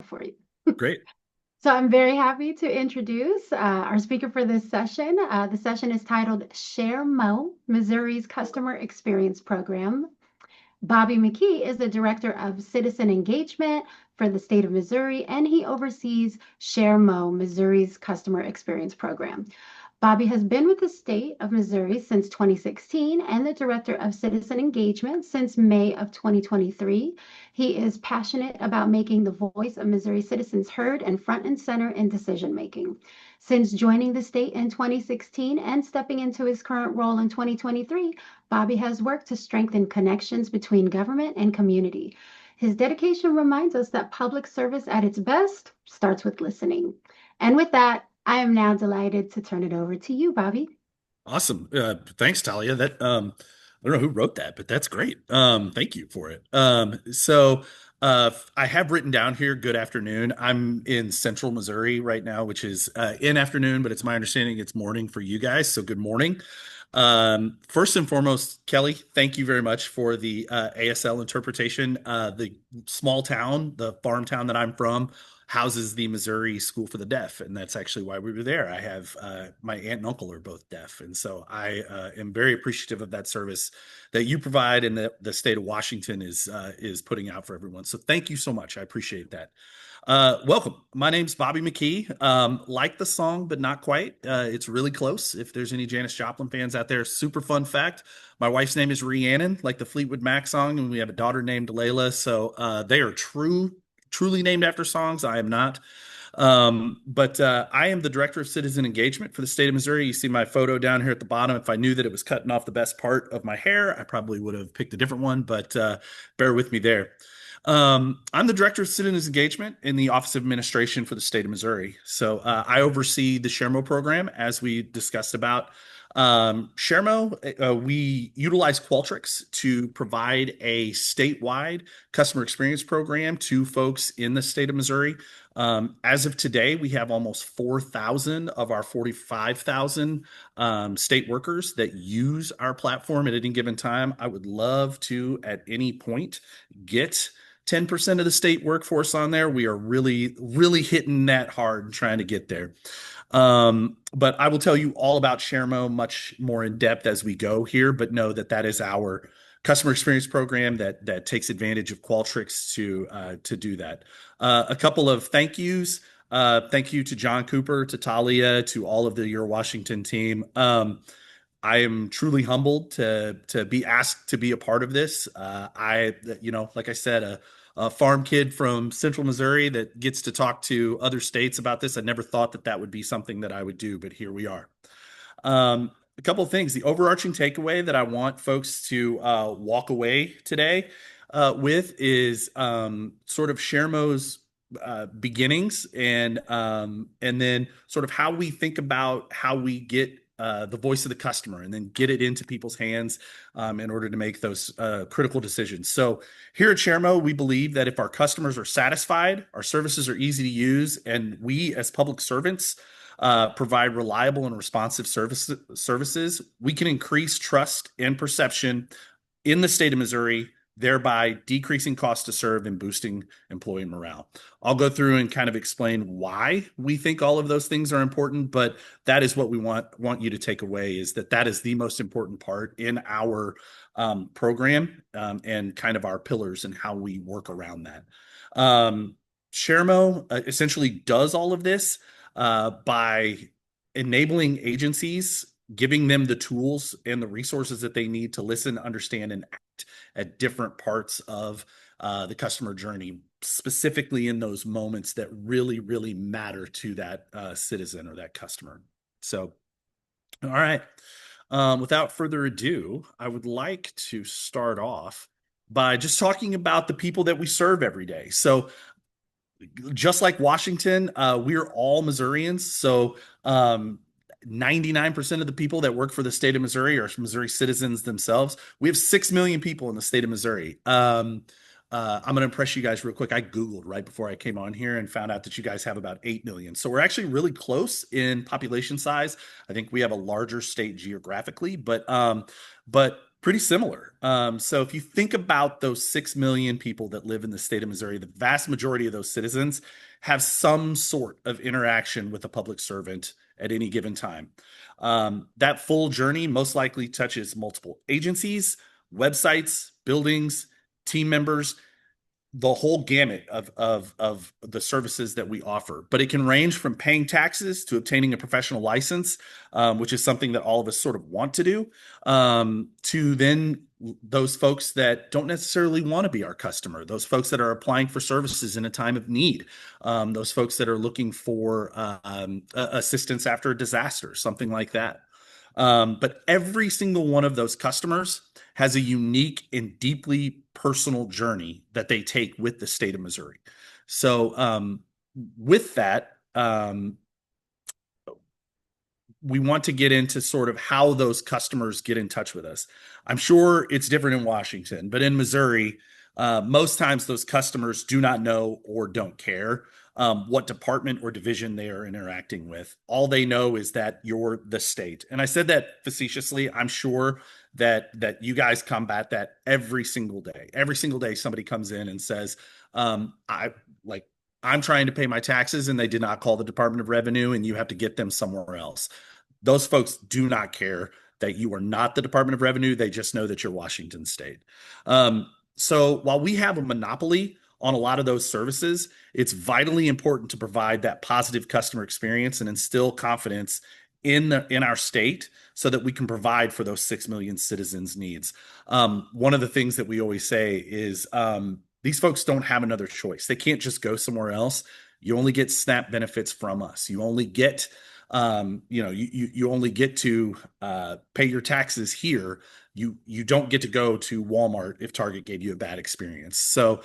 for you. Great. So I'm very happy to introduce our speaker for this session. The session is titled Share Mo, Missouri's Customer Experience Program. Bobby McKee is the Director of Citizen Engagement for the state of Missouri, and he oversees Share Mo, Missouri's Customer Experience Program. Bobby has been with the state of Missouri since 2016 and the Director of Citizen Engagement since May of 2023. He is passionate about making the voice of Missouri citizens heard and front and center in decision making. Since joining the state in 2016 and stepping into his current role in 2023, Bobby has worked to strengthen connections between government and community. His dedication reminds us that public service at its best starts with listening. And with that, I am now delighted to turn it over to you, Bobby. Awesome. Thanks, Talia. I don't know who wrote that, but that's great. Thank you for it. I have written down here, good afternoon. I'm in central Missouri right now, which is in afternoon, but it's my understanding it's morning for you guys. So good morning. First and foremost, Kelly, thank you very much for the ASL interpretation. The small town, the farm town that I'm from, houses the Missouri School for the Deaf, and that's actually why we were there. I have my aunt and uncle are both deaf, and so I am very appreciative of that service that you provide and that the state of Washington is putting out for everyone. So thank you so much. I appreciate that. Welcome. My name's Bobby McKee. Like the song, but not quite. It's really close. If there's any Janis Joplin fans out there, super fun fact. My wife's name is Rhiannon, like the Fleetwood Mac song, and we have a daughter named Layla. So they are truly named after songs. I am not. But I am the director of citizen engagement for the state of Missouri. You see my photo down here at the bottom. If I knew that it was cutting off the best part of my hair, I probably would have picked a different one, but bear with me there. I'm the director of citizens engagement in the Office of Administration for the state of Missouri. So I oversee the ShareMo program, as we discussed about. ShareMo, we utilize Qualtrics to provide a statewide customer experience program to folks in the state of Missouri. As of today, we have almost 4,000 of our 45,000 state workers that use our platform at any given time. I would love to, at any point, get 10% of the state workforce on there. We are really hitting that hard and trying to get there. But I will tell you all about ShareMo much more in depth as we go here, but know that that is our customer experience program that takes advantage of Qualtrics to do that. A couple of thank yous. Thank you to John Cooper, to Talia, to all of the Your Washington team. I am truly humbled to be asked to be a part of this. Like I said, a farm kid from Central Missouri that gets to talk to other states about this. I never thought that that would be something that I would do, but here we are. A couple of things. The overarching takeaway that I want folks to walk away today with is sort of ShareMo's beginnings and then sort of how we think about how we get the voice of the customer and then get it into people's hands in order to make those critical decisions. So here at ShareMo, we believe that if our customers are satisfied, our services are easy to use, and we as public servants provide reliable and responsive services, we can increase trust and perception in the state of Missouri, thereby decreasing cost to serve and boosting employee morale. I'll go through and kind of explain why we think all of those things are important, but that is what we want you to take away, is that is the most important part in our program and kind of our pillars and how we work around that. ShareMo essentially does all of this by enabling agencies, giving them the tools and the resources that they need to listen, understand, and act at different parts of the customer journey, specifically in those moments that really matter to that citizen or that customer. So, all right. Without further ado, I would like to start off by just talking about the people that we serve every day. So, just like Washington, we're all Missourians. So, 99% of the people that work for the state of Missouri are Missouri citizens themselves. We have 6 million people in the state of Missouri. I'm going to impress you guys real quick. I Googled right before I came on here and found out that you guys have about 8 million. So we're actually really close in population size. I think we have a larger state geographically, but Pretty similar. So if you think about those 6 million people that live in the state of Missouri, the vast majority of those citizens have some sort of interaction with a public servant at any given time. That full journey most likely touches multiple agencies, websites, buildings, team members, the whole gamut of the services that we offer. But it can range from paying taxes to obtaining a professional license, which is something that all of us sort of want to do, to then those folks that don't necessarily want to be our customer, those folks that are applying for services in a time of need, those folks that are looking for assistance after a disaster, something like that. But every single one of those customers has a unique and deeply personal journey that they take with the state of Missouri. So, with that, we want to get into sort of how those customers get in touch with us. I'm sure it's different in Washington, but in Missouri, most times those customers do not know or don't care what department or division they are interacting with. All they know is that you're the state. And I said that facetiously. I'm sure that you guys combat that every single day. Every single day, somebody comes in and says, "I like." I'm trying to pay my taxes and they did not call the Department of Revenue and you have to get them somewhere else. Those folks do not care that you are not the Department of Revenue. They just know that you're Washington State. So while we have a monopoly on a lot of those services, it's vitally important to provide that positive customer experience and instill confidence in our state so that we can provide for those 6 million citizens' needs. One of the things that we always say is these folks don't have another choice. They can't just go somewhere else. You only get SNAP benefits from us. You only get you only get to pay your taxes here. You don't get to go to Walmart if Target gave you a bad experience. So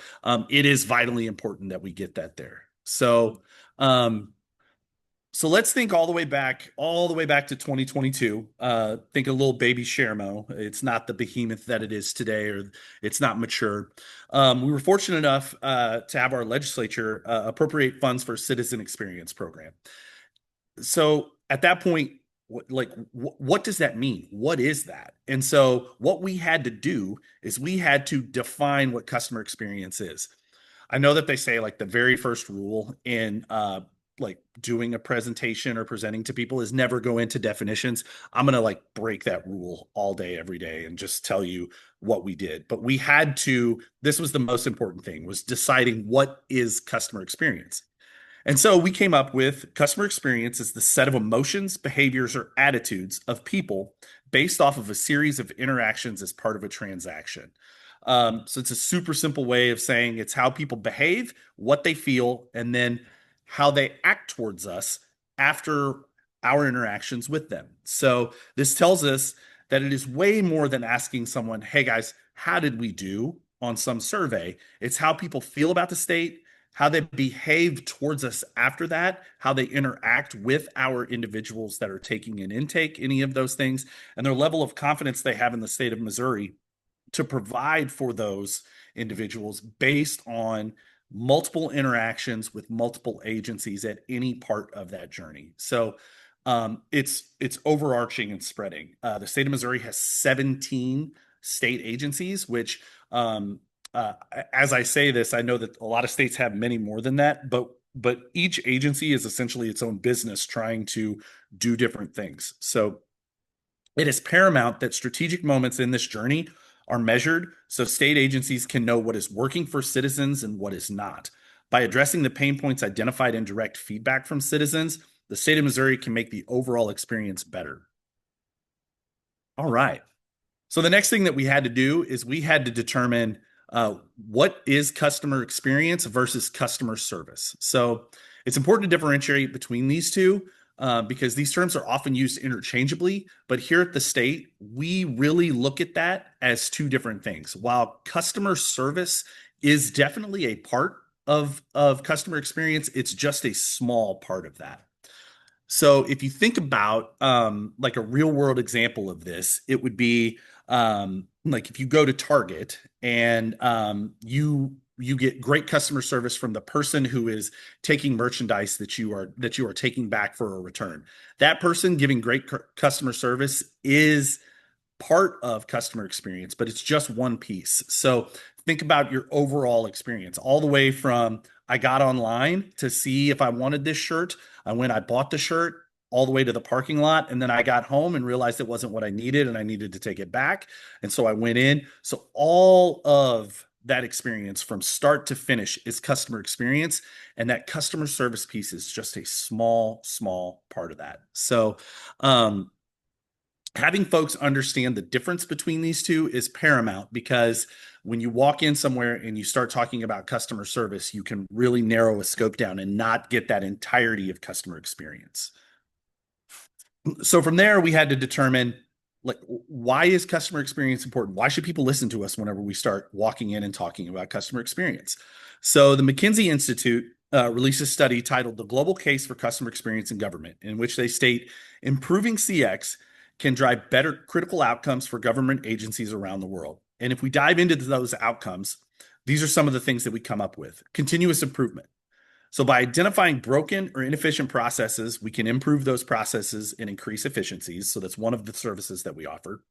it is vitally important that we get that there. So let's think all the way back to 2022. Think a little baby Sharemo. It's not the behemoth that it is today, or it's not mature. We were fortunate enough to have our legislature appropriate funds for a citizen experience program. So at that point, what does that mean? What is that? And so what we had to do is we had to define what customer experience is. I know that they say like the very first rule in like doing a presentation or presenting to people is never go into definitions. I'm going to like break that rule all day, every day, and just tell you what we did. But we had to, this was the most important thing, was deciding what is customer experience. And so we came up with customer experience as the set of emotions, behaviors, or attitudes of people based off of a series of interactions as part of a transaction. So it's a super simple way of saying it's how people behave, what they feel, and then how they act towards us after our interactions with them. So this tells us that it is way more than asking someone, "Hey guys, how did we do on some survey?" It's how people feel about the state, how they behave towards us after that, how they interact with our individuals that are taking an intake, any of those things, and their level of confidence they have in the state of Missouri to provide for those individuals based on multiple interactions with multiple agencies at any part of that journey. So it's overarching and spreading. The state of Missouri has 17 state agencies, which as I say this, I know that a lot of states have many more than that, but each agency is essentially its own business trying to do different things. So it is paramount that strategic moments in this journey are measured so state agencies can know what is working for citizens and what is not. By addressing the pain points identified in direct feedback from citizens, the state of Missouri can make the overall experience better. All right. So the next thing that we had to do is we had to determine what is customer experience versus customer service. So it's important to differentiate between these two because these terms are often used interchangeably. But here at the state, we really look at that as two different things. While customer service is definitely a part of customer experience, it's just a small part of that. So if you think about like a real world example of this, it would be like if you go to Target and you get great customer service from the person who is taking merchandise that you are taking back for a return. That person giving great customer service is part of customer experience, but it's just one piece. So think about your overall experience, all the way from I got online to see if I wanted this shirt. I bought the shirt, all the way to the parking lot. And then I got home and realized it wasn't what I needed and I needed to take it back. And so I went in. So all of that experience from start to finish is customer experience. And that customer service piece is just a small part of that. So, having folks understand the difference between these two is paramount, because when you walk in somewhere and you start talking about customer service, you can really narrow a scope down and not get that entirety of customer experience. So from there, we had to determine, like, why is customer experience important? Why should people listen to us whenever we start walking in and talking about customer experience? So the McKinsey Institute released a study titled The Global Case for Customer Experience in Government, in which they state improving CX can drive better critical outcomes for government agencies around the world. And if we dive into those outcomes, these are some of the things that we come up with. Continuous improvement. So by identifying broken or inefficient processes, we can improve those processes and increase efficiencies. So that's one of the services that we offer.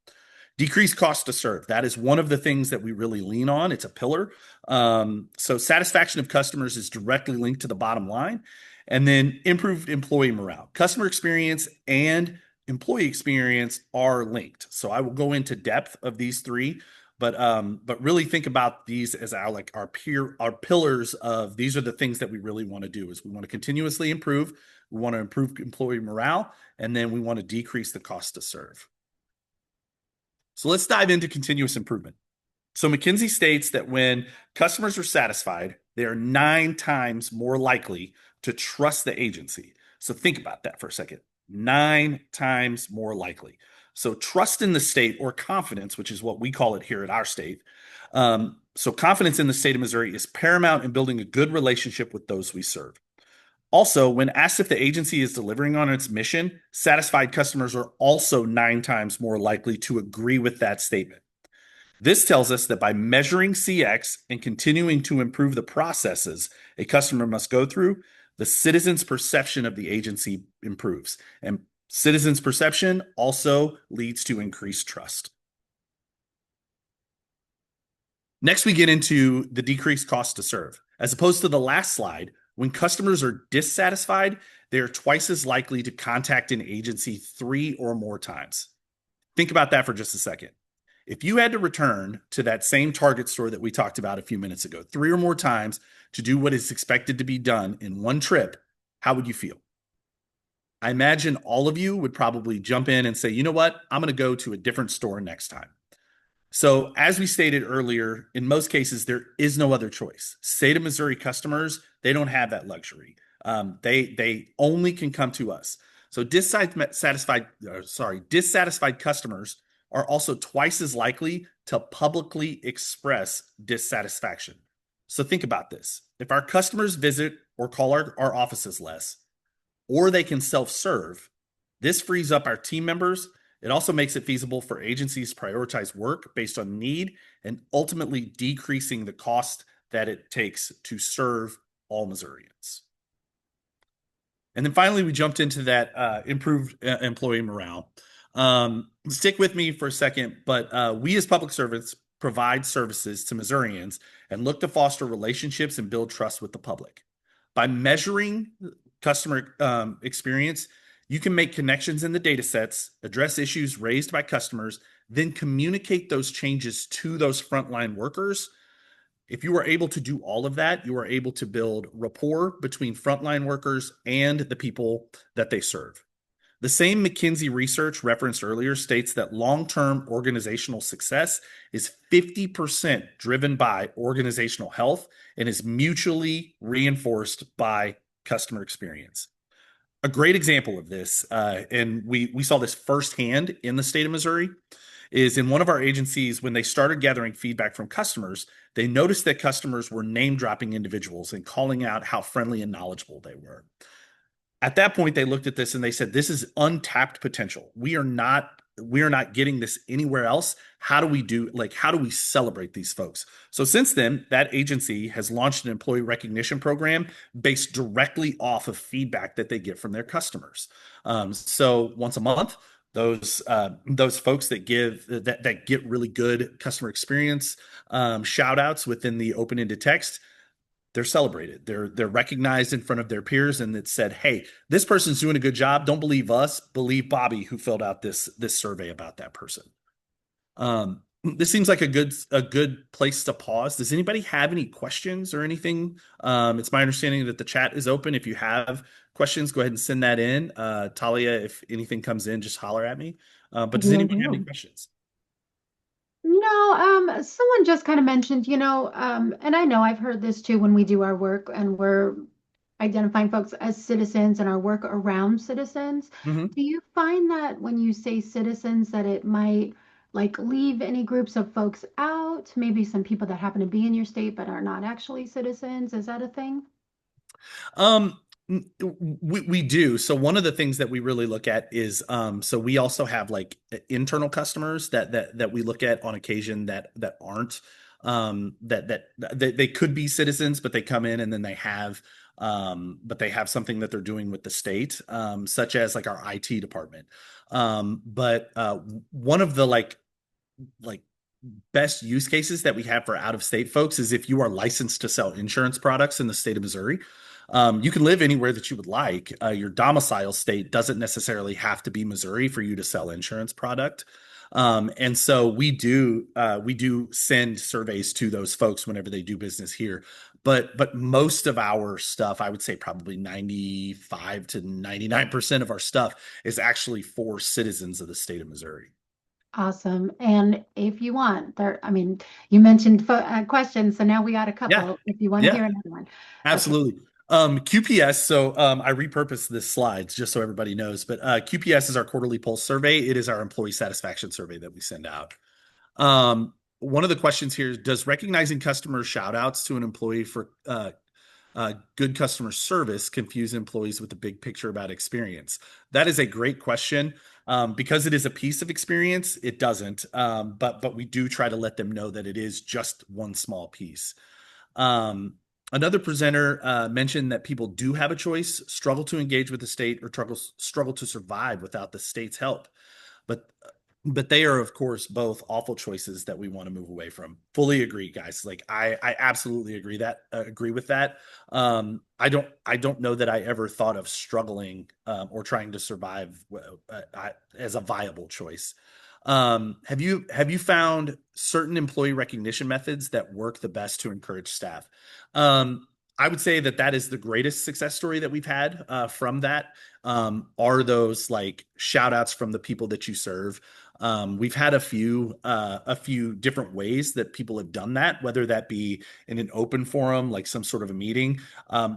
Decrease cost to serve. That is one of the things that we really lean on. It's a pillar. So satisfaction of customers is directly linked to the bottom line. And then improved employee morale. Customer experience and employee experience are linked. So I will go into depth of these three, but really think about these as our pillars of, these are the things that we really want to do. Is we want to continuously improve, we want to improve employee morale, and then we want to decrease the cost to serve. So let's dive into continuous improvement. So McKinsey states that when customers are satisfied, they are 9 times more likely to trust the agency. So think about that for a second. 9 times more likely. So trust in the state, or confidence, which is what we call it here at our state. So confidence in the state of Missouri is paramount in building a good relationship with those we serve. Also, when asked if the agency is delivering on its mission, satisfied customers are also 9 times more likely to agree with that statement. This tells us that by measuring CX and continuing to improve the processes a customer must go through, the citizen's perception of the agency improves. And citizens' perception also leads to increased trust. Next, we get into the decreased cost to serve. As opposed to the last slide, when customers are dissatisfied, they are twice as likely to contact an agency 3 or more times. Think about that for just a second. If you had to return to that same Target store that we talked about a few minutes ago 3 or more times to do what is expected to be done in one trip, how would you feel? I imagine all of you would probably jump in and say, you know what? I'm going to go to a different store next time. So as we stated earlier, in most cases, there is no other choice. State of Missouri customers, they don't have that luxury. They only can come to us. So dissatisfied customers are also twice as likely to publicly express dissatisfaction. So think about this. If our customers visit or call our offices less, or they can self-serve, this frees up our team members. It also makes it feasible for agencies to prioritize work based on need and ultimately decreasing the cost that it takes to serve all Missourians. And then finally, we jumped into that improved employee morale. Stick with me for a second, but we as public servants provide services to Missourians and look to foster relationships and build trust with the public. By measuring customer experience, you can make connections in the data sets, address issues raised by customers, then communicate those changes to those frontline workers. If you are able to do all of that, you are able to build rapport between frontline workers and the people that they serve. The same McKinsey research referenced earlier states that long-term organizational success is 50% driven by organizational health and is mutually reinforced by customer experience. A great example of this, and we saw this firsthand in the state of Missouri, is in one of our agencies. When they started gathering feedback from customers, they noticed that customers were name-dropping individuals and calling out how friendly and knowledgeable they were. At that point, they looked at this and they said, this is untapped potential. We are not getting this anywhere else. How do we celebrate these folks? So since then, that agency has launched an employee recognition program based directly off of feedback that they get from their customers. So once a month, those folks that get really good customer experience shout outs within the open-ended text, they're celebrated. They're recognized in front of their peers, and it said, "Hey, this person's doing a good job. Don't believe us. Believe Bobby, who filled out this survey about that person." This seems like a good place to pause. Does anybody have any questions or anything? It's my understanding that the chat is open. If you have questions, go ahead and send that in. Talia, if anything comes in, just holler at me. But does Will anyone have any do. questions? No, someone just kind of mentioned, and I know I've heard this too when we do our work and we're identifying folks as citizens and our work around citizens. Mhm. Do you find that when you say citizens that it might like leave any groups of folks out? Maybe some people that happen to be in your state but are not actually citizens. Is that a thing? Um, we do. So one of the things that we really look at is so we also have like internal customers that we look at on occasion that aren't they could be citizens, but they come in and then they have something that they're doing with the state, such as like our IT department. But one of the like best use cases that we have for out of state folks is if you are licensed to sell insurance products in the state of Missouri. You can live anywhere that you would like. Your domicile state doesn't necessarily have to be Missouri for you to sell insurance product. And so we do send surveys to those folks whenever they do business here. But most of our stuff, I would say probably 95 to 99% of our stuff is actually for citizens of the state of Missouri. Awesome. And if you want, I mean, you mentioned questions, so now we got a Yeah. couple if you want to Yeah. hear another one. Okay. Absolutely. QPS, so I repurposed this slides just so everybody knows, but QPS is our quarterly pulse survey. It is our employee satisfaction survey that we send out. One of the questions here is, does recognizing customer shout outs to an employee for good customer service confuse employees with the big picture about experience? That is a great question. Because it is a piece of experience, it doesn't. But we do try to let them know that it is just one small piece. Another presenter mentioned that people do have a choice, struggle to engage with the state, or struggle to survive without the state's help. But but they are, of course, both awful choices that we want to move away from. Fully agree, guys. Like I absolutely agree with that. I don't know that I ever thought of struggling or trying to survive as a viable choice. Have you found certain employee recognition methods that work the best to encourage staff? I would say that is the greatest success story that we've had from that. Are those like shout outs from the people that you serve? We've had a few different ways that people have done that, whether that be in an open forum, like some sort of a meeting.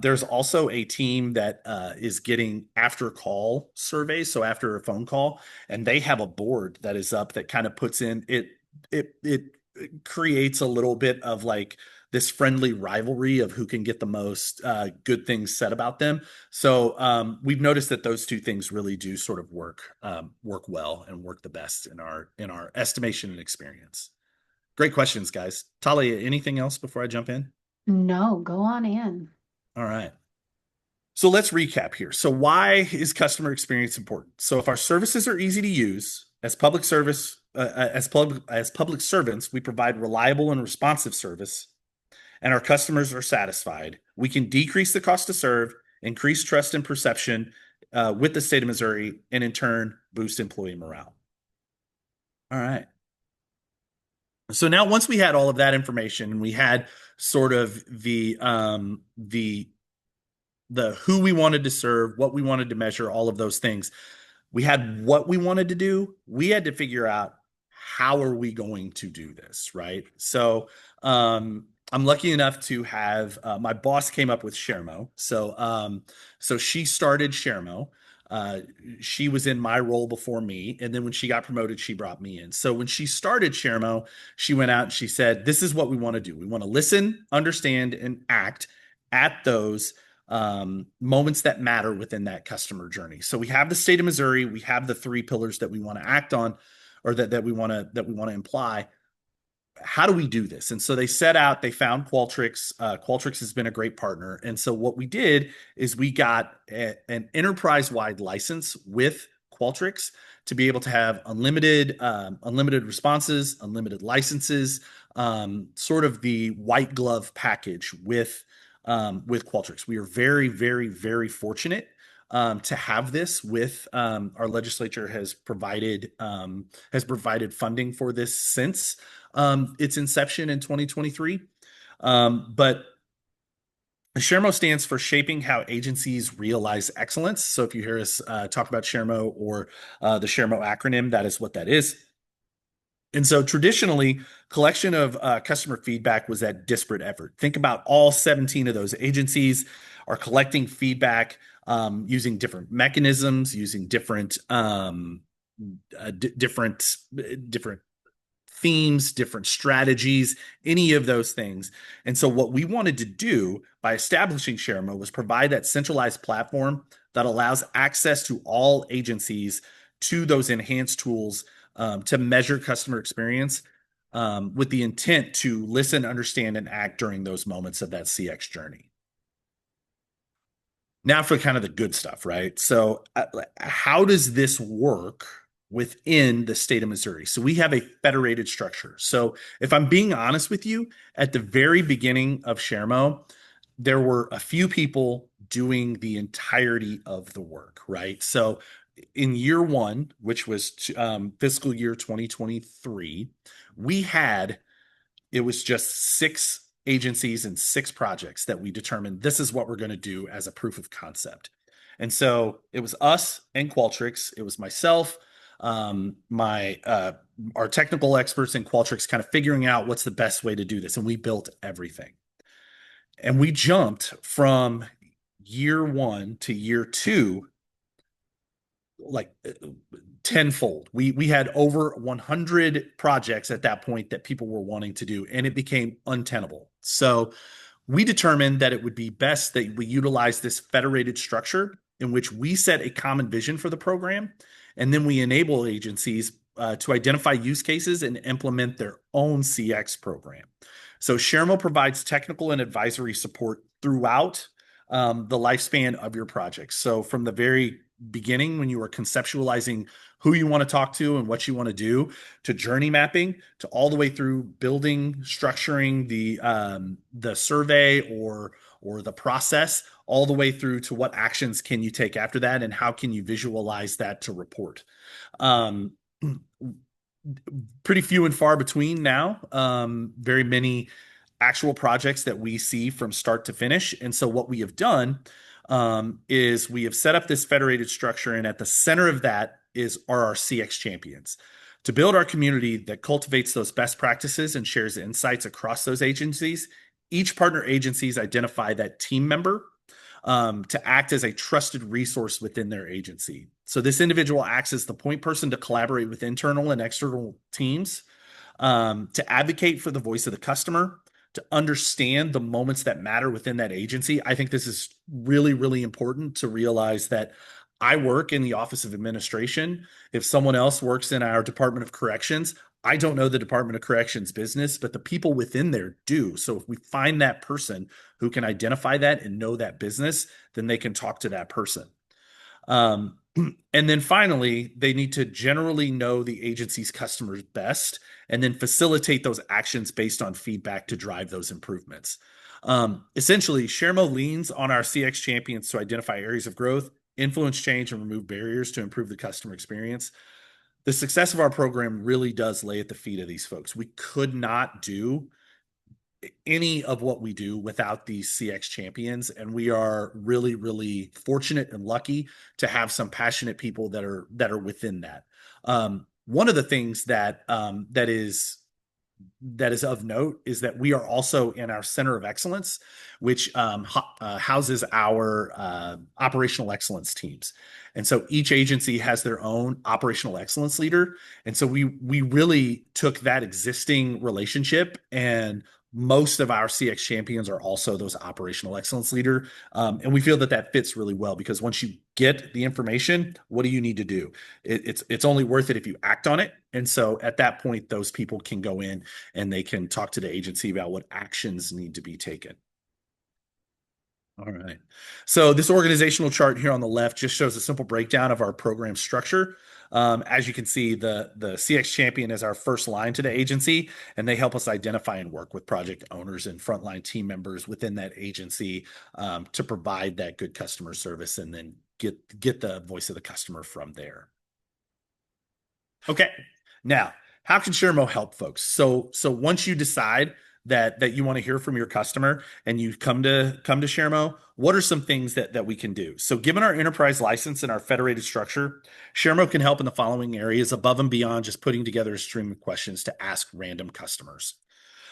There's also a team that is getting after call surveys, so after a phone call, and they have a board that is up that kind of puts in it. It creates a little bit of like this friendly rivalry of who can get the most good things said about them. So we've noticed that those two things really do sort of work well and work the best in our estimation and experience. Great questions, guys. Talia, anything else before I jump in? No, go on in. All right. So let's recap here. So why is customer experience important? So if our services are easy to use, as public servants, we provide reliable and responsive service, and our customers are satisfied, we can decrease the cost to serve, increase trust and perception with the state of Missouri, and in turn boost employee morale. All right. So now, once we had all of that information, and we had sort of the who we wanted to serve, what we wanted to measure, all of those things. We had what we wanted to do. We had to figure out how are we going to do this, right? So I'm lucky enough to have my boss came up with Sharemo. So she started Sharemo. Uh, she was in my role before me, and then when she got promoted, she brought me in. So when she started Sharemo, she went out and she said, "This is what we want to do. We want to listen, understand, and act at those moments that matter within that customer journey." So we have the state of Missouri, we have the three pillars that we want to act on, or that we want to imply. How do we do this? And so they set out, they found Qualtrics. Qualtrics has been a great partner. And so what we did is we got an enterprise wide license with Qualtrics to be able to have unlimited responses, unlimited licenses, sort of the white glove package with Qualtrics. We are very, very, very fortunate to have this with our legislature has provided funding for this since its inception in 2023. But ShareMo stands for Shaping How Agencies Realize Excellence. So if you hear us talk about ShareMo or the ShareMo acronym, that is what that is. And so traditionally, collection of customer feedback was that disparate effort. Think about all 17 of those agencies are collecting feedback using different mechanisms, using different different themes, different strategies, any of those things. And so what we wanted to do by establishing ShareMo was provide that centralized platform that allows access to all agencies to those enhanced tools to measure customer experience with the intent to listen, understand, and act during those moments of that CX journey. Now for kind of the good stuff, right? So how does this work within the state of Missouri? So we have a federated structure. So if I'm being honest with you, at the very beginning of ShareMo, there were a few people doing the entirety of the work, right? So in year one, which was fiscal year 2023, it was just 6 agencies and 6 projects that we determined this is what we're going to do as a proof of concept. And so it was us and Qualtrics. It was myself, our technical experts in Qualtrics kind of figuring out what's the best way to do this. And we built everything. And we jumped from year 1 to year 2 like tenfold. We had over 100 projects at that point that people were wanting to do, and it became untenable. So we determined that it would be best that we utilize this federated structure in which we set a common vision for the program, and then we enable agencies to identify use cases and implement their own CX program. So ShareMo provides technical and advisory support throughout the lifespan of your project. So from the very beginning, when you are conceptualizing who you want to talk to and what you want to do, to journey mapping, to all the way through building, structuring the survey or the process, all the way through to what actions can you take after that and how can you visualize that to report. Pretty few and far between now. Very many actual projects that we see from start to finish. And so what we have done is we have set up this federated structure, and at the center of that are our CX champions. To build our community that cultivates those best practices and shares insights across those agencies, each partner agencies identify that team member to act as a trusted resource within their agency. So this individual acts as the point person to collaborate with internal and external teams, to advocate for the voice of the customer, to understand the moments that matter within that agency. I think this is really, really important to realize that I work in the Office of Administration. If someone else works in our Department of Corrections, I don't know the Department of Corrections business, but the people within there do. So if we find that person who can identify that and know that business, then they can talk to that person. And then finally, they need to generally know the agency's customers best and then facilitate those actions based on feedback to drive those improvements. Essentially, ShareMo leans on our CX champions to identify areas of growth, influence change, and remove barriers to improve the customer experience. The success of our program really does lay at the feet of these folks. We could not do any of what we do without these CX champions, and we are really, really fortunate and lucky to have some passionate people that are within that. One of the things that is of note is that we are also in our Center of Excellence, which houses our operational excellence teams. And so each agency has their own operational excellence leader. And so we really took that existing relationship, and most of our CX champions are also those operational excellence leader. And we feel that fits really well, because once you get the information, what do you need to do? It's only worth it if you act on it. And so at that point, those people can go in and they can talk to the agency about what actions need to be taken. All right. So this organizational chart here on the left just shows a simple breakdown of our program structure. As you can see, the CX champion is our first line to the agency, and they help us identify and work with project owners and frontline team members within that agency to provide that good customer service, and then get the voice of the customer from there. Okay. Now, how can ShareMo help folks? So once you decide that you want to hear from your customer and you come to ShareMo, what are some things that we can do? So given our enterprise license and our federated structure, ShareMo can help in the following areas above and beyond just putting together a stream of questions to ask random customers.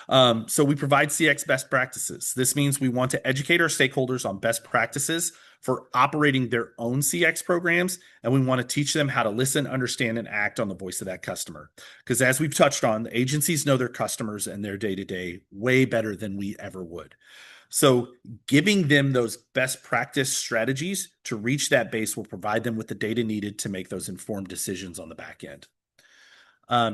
So we provide CX best practices. This means we want to educate our stakeholders on best practices for operating their own CX programs, and we want to teach them how to listen, understand, and act on the voice of that customer. Because as we've touched on, the agencies know their customers and their day-to-day way better than we ever would. So giving them those best practice strategies to reach that base will provide them with the data needed to make those informed decisions on the back end.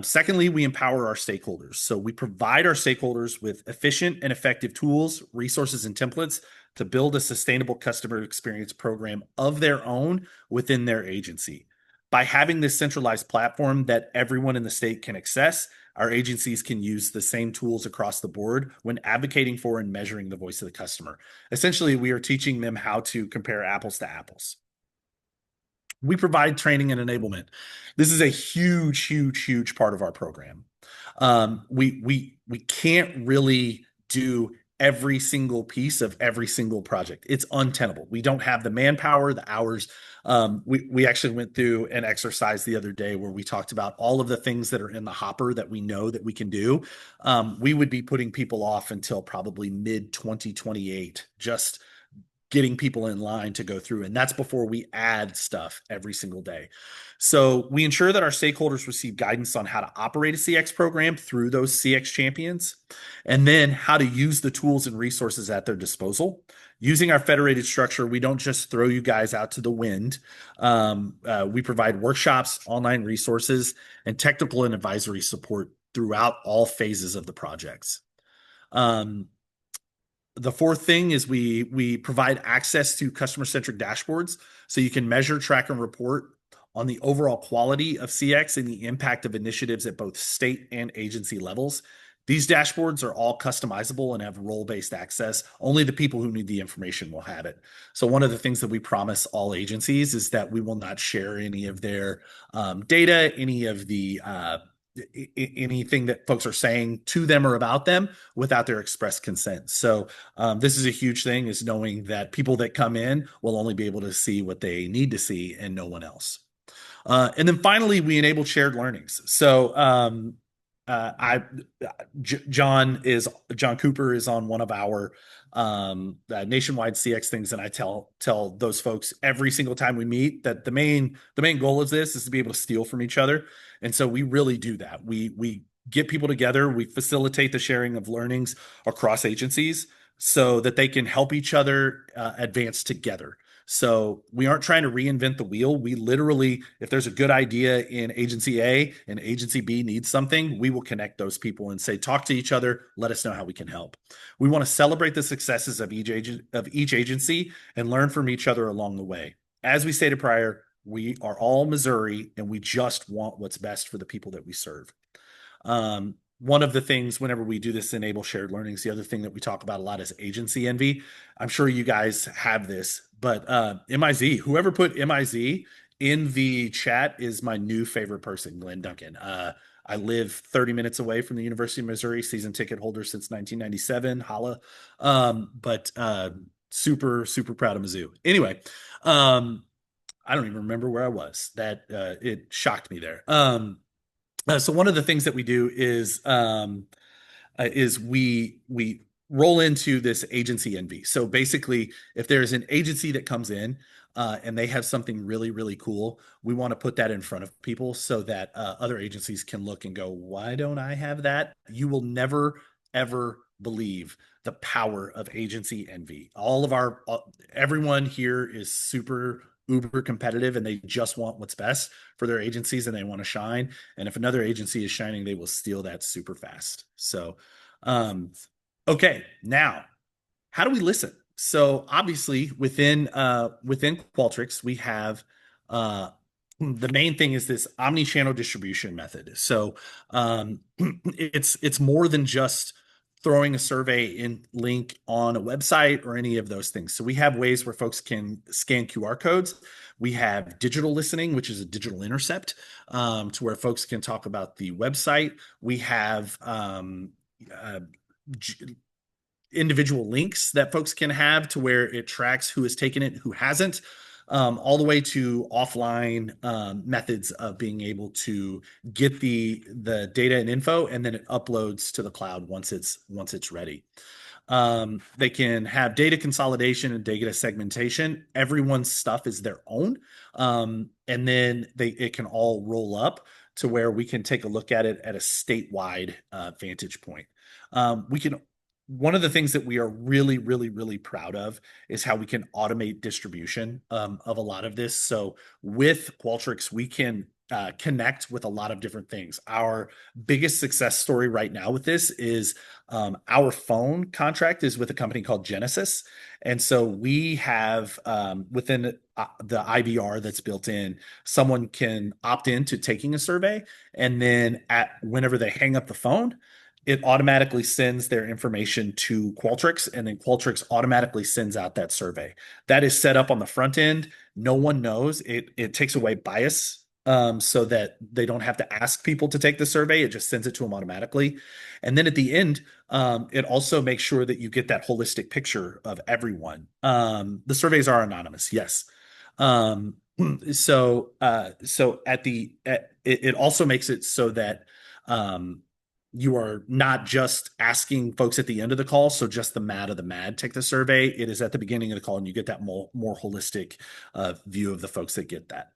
Secondly, we empower our stakeholders. So we provide our stakeholders with efficient and effective tools, resources, and templates to build a sustainable customer experience program of their own within their agency. By having this centralized platform that everyone in the state can access, our agencies can use the same tools across the board when advocating for and measuring the voice of the customer. Essentially, we are teaching them how to compare apples to apples. We provide training and enablement. This is a huge, huge, huge part of our program. We can't really do every single piece of every single project. It's untenable. We don't have the manpower, the hours. We actually went through an exercise the other day where we talked about all of the things that are in the hopper that we know that we can do. We would be putting people off until probably mid 2028, just getting people in line to go through. And that's before we add stuff every single day. So we ensure that our stakeholders receive guidance on how to operate a CX program through those CX champions, and then how to use the tools and resources at their disposal. Using our federated structure, we don't just throw you guys out to the wind. We provide workshops, online resources, and technical and advisory support throughout all phases of the projects. The fourth thing is we provide access to customer-centric dashboards so you can measure, track, and report on the overall quality of CX and the impact of initiatives at both state and agency levels. These dashboards are all customizable and have role-based access. Only the people who need the information will have it. So one of the things that we promise all agencies is that we will not share any of their data, any of the anything that folks are saying to them or about them without their express consent. So this is a huge thing, is knowing that people that come in will only be able to see what they need to see and no one else. And then finally, we enable shared learnings. So John Cooper is on one of our nationwide CX things, and I tell those folks every single time we meet that the main goal of this is to be able to steal from each other. And so we really do that. We get people together, we facilitate the sharing of learnings across agencies so that they can help each other advance together. So we aren't trying to reinvent the wheel. We literally, if there's a good idea in agency A and agency B needs something, we will connect those people and say, talk to each other, let us know how we can help. We want to celebrate the successes of each agency and learn from each other along the way. As we stated prior, we are all Missouri, and we just want what's best for the people that we serve. One of the things whenever we do this enable shared learnings, the other thing that we talk about a lot is agency envy. I'm sure you guys have this, but MIZ, whoever put MIZ in the chat is my new favorite person, Glenn Duncan. I live 30 minutes away from the University of Missouri, season ticket holder since 1997. Holla. But super, super proud of Mizzou. Anyway, I don't even remember where I was. That it shocked me there. So one of the things that we do is we roll into this agency envy. So basically, if there's an agency that comes in and they have something really, really cool, we want to put that in front of people so that other agencies can look and go, why don't I have that? You will never, ever believe the power of agency envy. Everyone here is super uber competitive, and they just want what's best for their agencies, and they want to shine. And if another agency is shining, they will steal that super fast. So, okay, now, how do we listen? So obviously within Qualtrics, we have the main thing is this omni-channel distribution method. So it's more than just throwing a survey in link on a website or any of those things. So we have ways where folks can scan QR codes. We have digital listening, which is a digital intercept, to where folks can talk about the website. We have uh, individual links that folks can have to where it tracks who has taken it, who hasn't, all the way to offline methods of being able to get the data and info, and then it uploads to the cloud once it's ready. They can have data consolidation and data segmentation. Everyone's stuff is their own, and then it can all roll up to where we can take a look at it at a statewide vantage point. We can One of the things that we are really, really, really proud of is how we can automate distribution of a lot of this. So with Qualtrics, we can connect with a lot of different things. Our biggest success story right now with this is our phone contract is with a company called Genesis. And so we have within the IVR that's built in, someone can opt in to taking a survey. And then whenever they hang up the phone, it automatically sends their information to Qualtrics, and then Qualtrics automatically sends out that survey. That is set up on the front end. No one knows. It takes away bias, so that they don't have to ask people to take the survey. It just sends it to them automatically. And then at the end, it also makes sure that you get that holistic picture of everyone. The surveys are anonymous, yes. Um, so it also makes it so that you are not just asking folks at the end of the call, so just the mad of the mad take the survey. It is at the beginning of the call, and you get that more holistic view of the folks that get that.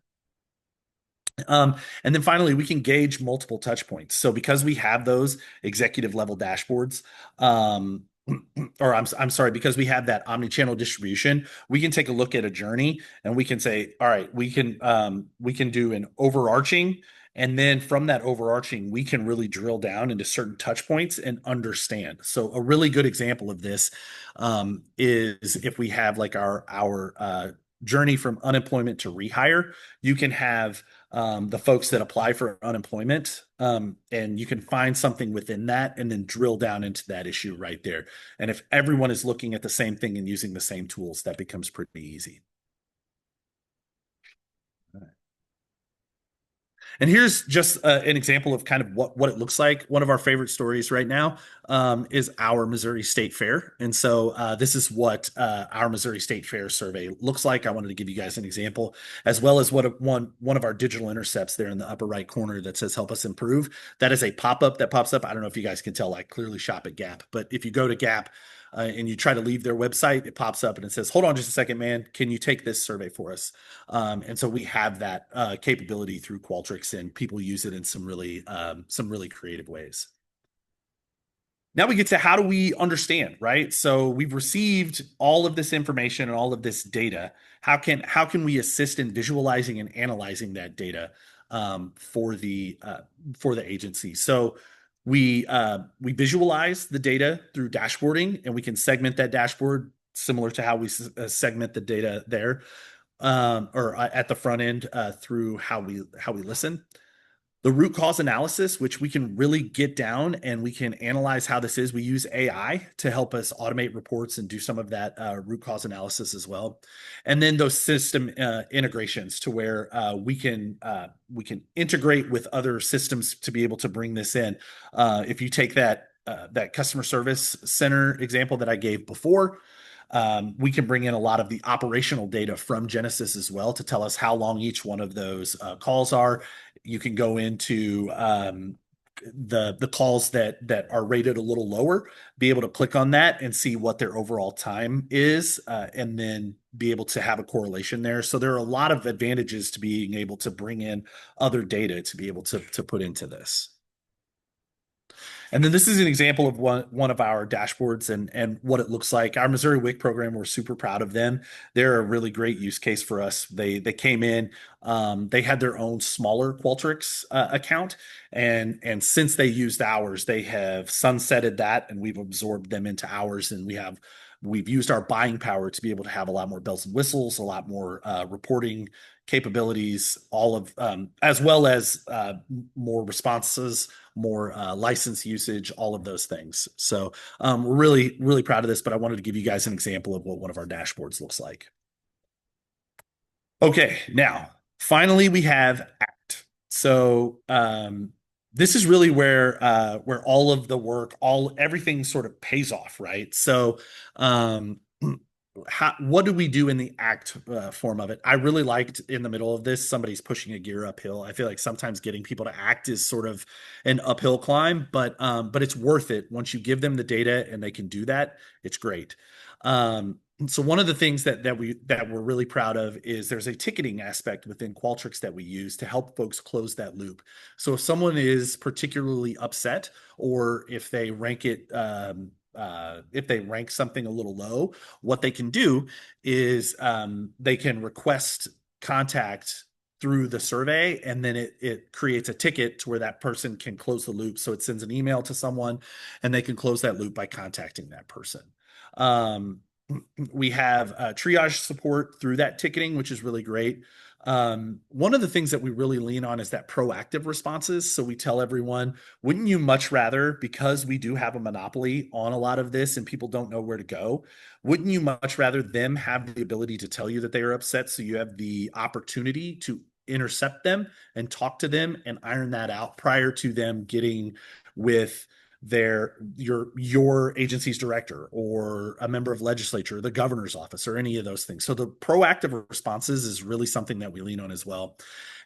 And then finally, we can gauge multiple touch points. So because we have those executive level dashboards, or I'm sorry, because we have that omni-channel distribution, we can take a look at a journey and we can say, all right, we can do an overarching, and then from that overarching, we can really drill down into certain touch points and understand. So a really good example of this is if we have like our journey from unemployment to rehire, you can have the folks that apply for unemployment, and you can find something within that and then drill down into that issue right there. And if everyone is looking at the same thing and using the same tools, that becomes pretty easy. And here's just an example of kind of what it looks like. One of our favorite stories right now is our Missouri State Fair. And so this is what our Missouri State Fair survey looks like. I wanted to give you guys an example, as well as one of our digital intercepts there in the upper right corner that says help us improve. That is a pop-up that pops up. I don't know if you guys can tell, I clearly shop at Gap, but if you go to Gap, and you try to leave their website, it pops up and it says, hold on just a second, man. Can you take this survey for us? And so we have that capability through Qualtrics, and people use it in some really creative ways. Now we get to how do we understand, right? So we've received all of this information and all of this data. How can we assist in visualizing and analyzing that data for the agency? So we visualize the data through dashboarding, and we can segment that dashboard similar to how we segment the data there, or at the front end through how we listen. The root cause analysis, which we can really get down and we can analyze how this is. We use AI to help us automate reports and do some of that root cause analysis as well. And then those system integrations to where we can integrate with other systems to be able to bring this in. If you take that customer service center example that I gave before, we can bring in a lot of the operational data from Genesis as well to tell us how long each one of those calls are. You can go into the calls that are rated a little lower, be able to click on that and see what their overall time is, and then be able to have a correlation there. So there are a lot of advantages to being able to bring in other data to be able to put into this. And then this is an example of one of our dashboards and what it looks like. Our Missouri WIC program, we're super proud of them. They're a really great use case for us. They came in, they had their own smaller Qualtrics account, and since they used ours, they have sunsetted that, and we've absorbed them into ours, and we have We've used our buying power to be able to have a lot more bells and whistles, a lot more reporting capabilities, all of as well as more responses, more license usage, all of those things. So we're really, really proud of this, but I wanted to give you guys an example of what one of our dashboards looks like. Okay, now finally we have ACT. So this is really where all of the work, everything sort of pays off, right? So um, what do we do in the ACT form of it? I really liked in the middle of this, somebody's pushing a gear uphill. I feel like sometimes getting people to act is sort of an uphill climb, but it's worth it once you give them the data and they can do that. It's great. So one of the things that we're really proud of is there's a ticketing aspect within Qualtrics that we use to help folks close that loop. So if someone is particularly upset, or if they rank something a little low, what they can do is they can request contact through the survey, and then it creates a ticket to where that person can close the loop. So it sends an email to someone, and they can close that loop by contacting that person. Um, we have triage support through that ticketing, which is really great. One of the things that we really lean on is that proactive responses. So we tell everyone, wouldn't you much rather, because we do have a monopoly on a lot of this and people don't know where to go, wouldn't you much rather them have the ability to tell you that they are upset, so you have the opportunity to intercept them and talk to them and iron that out prior to them getting with your agency's director or a member of legislature, the governor's office, or any of those things. So the proactive responses is really something that we lean on as well.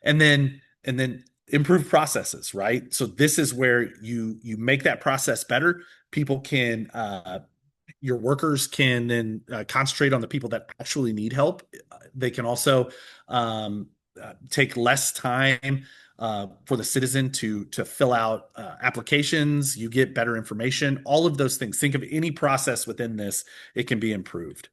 And then improve processes, right? So this is where you make that process better. People can your workers can then concentrate on the people that actually need help. They can also take less time for the citizen to fill out applications. You get better information, all of those things. Think of any process within this, it can be improved.